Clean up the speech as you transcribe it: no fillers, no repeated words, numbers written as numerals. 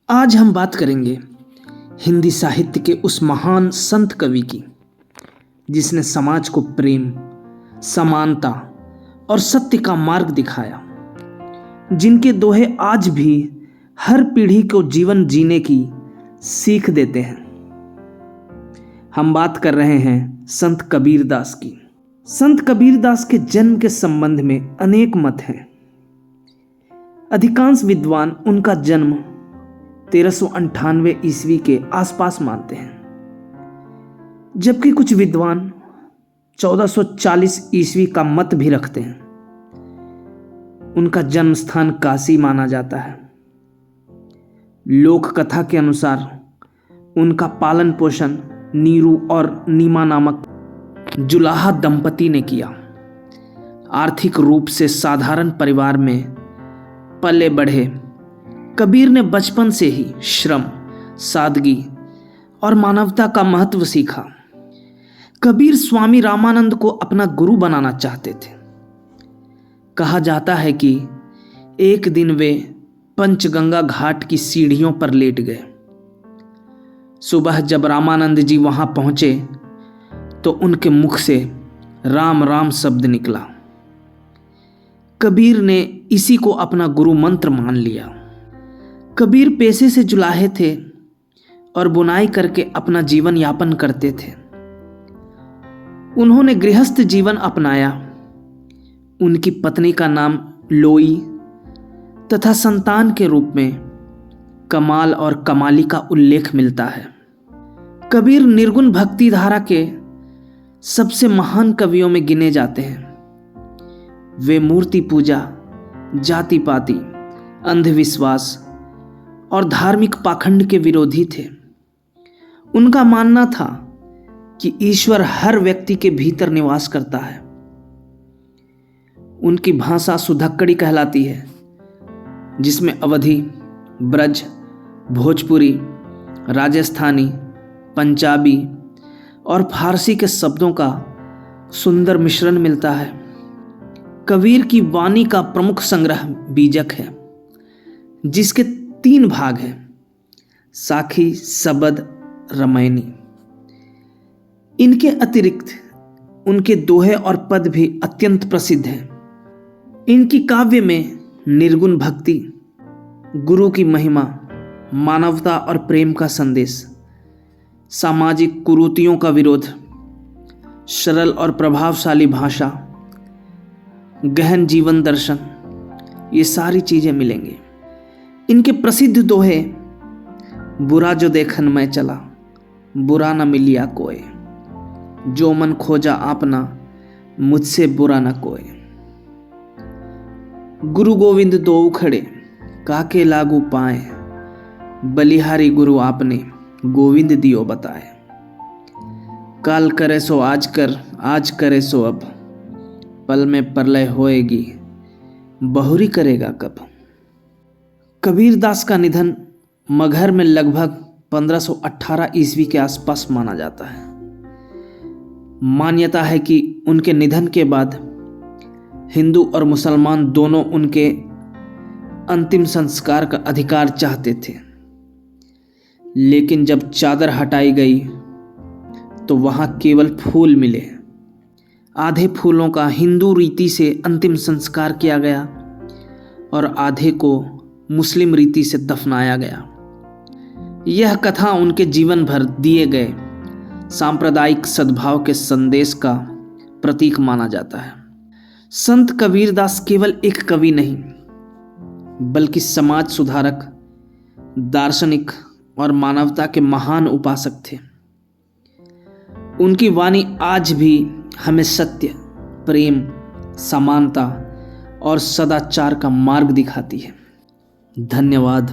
आज हम बात करेंगे हिंदी साहित्य के उस महान संत कवि की जिसने समाज को प्रेम, समानता और सत्य का मार्ग दिखाया, जिनके दोहे आज भी हर पीढ़ी को जीवन जीने की सीख देते हैं। हम बात कर रहे हैं संत कबीरदास की। संत कबीरदास के जन्म के संबंध में अनेक मत हैं। अधिकांश विद्वान उनका जन्म 1398 ईस्वी के आसपास मानते हैं, जबकि कुछ विद्वान 1440 ईस्वी का मत भी रखते हैं। उनका जन्म स्थान काशी माना जाता है। लोक कथा के अनुसार उनका पालन पोषण नीरू और नीमा नामक जुलाहा दंपति ने किया। आर्थिक रूप से साधारण परिवार में पले बढ़े कबीर ने बचपन से ही श्रम, सादगी और मानवता का महत्व सीखा। कबीर स्वामी रामानंद को अपना गुरु बनाना चाहते थे। कहा जाता है कि एक दिन वे पंचगंगा घाट की सीढ़ियों पर लेट गए। सुबह जब रामानंद जी वहां पहुंचे तो उनके मुख से राम राम शब्द निकला। कबीर ने इसी को अपना गुरु मंत्र मान लिया। कबीर पेशे से जुलाहे थे और बुनाई करके अपना जीवन यापन करते थे। उन्होंने गृहस्थ जीवन अपनाया। उनकी पत्नी का नाम लोई तथा संतान के रूप में कमाल और कमाली का उल्लेख मिलता है। कबीर निर्गुण भक्ति धारा के सबसे महान कवियों में गिने जाते हैं। वे मूर्ति पूजा, जाति पाति, अंधविश्वास और धार्मिक पाखंड के विरोधी थे। उनका मानना था कि ईश्वर हर व्यक्ति के भीतर निवास करता है। उनकी भाषा सुधक्कड़ी कहलाती है, जिसमें अवधी, ब्रज, भोजपुरी, राजस्थानी, पंजाबी और फारसी के शब्दों का सुंदर मिश्रण मिलता है। कबीर की वाणी का प्रमुख संग्रह बीजक है, जिसके 3 भाग हैं: साखी, सबद, रामायणी। इनके अतिरिक्त उनके दोहे और पद भी अत्यंत प्रसिद्ध हैं। इनकी काव्य में निर्गुण भक्ति, गुरु की महिमा, मानवता और प्रेम का संदेश, सामाजिक कुरीतियों का विरोध, सरल और प्रभावशाली भाषा, गहन जीवन दर्शन, ये सारी चीजें मिलेंगी। इनके प्रसिद्ध दोहे: बुरा जो देखन मैं चला, बुरा न मिलिया कोय, जो मन खोजा आपना, मुझसे बुरा न कोय। गुरु गोविंद दो खड़े, काके लागू पाए, बलिहारी गुरु आपने, गोविंद दियो बताए। काल करे सो आज कर, आज करे सो अब, पल में प्रलय होएगी, बहुरी करेगा कब। कबीरदास का निधन मगहर में लगभग 1518 ईस्वी के आसपास माना जाता है। मान्यता है कि उनके निधन के बाद हिंदू और मुसलमान दोनों उनके अंतिम संस्कार का अधिकार चाहते थे, लेकिन जब चादर हटाई गई तो वहां केवल फूल मिले। आधे फूलों का हिंदू रीति से अंतिम संस्कार किया गया और आधे को मुस्लिम रीति से दफनाया गया। यह कथा उनके जीवन भर दिए गए सांप्रदायिक सद्भाव के संदेश का प्रतीक माना जाता है। संत कबीरदास केवल एक कवि नहीं, बल्कि समाज सुधारक, दार्शनिक और मानवता के महान उपासक थे। उनकी वाणी आज भी हमें सत्य, प्रेम, समानता और सदाचार का मार्ग दिखाती है। धन्यवाद।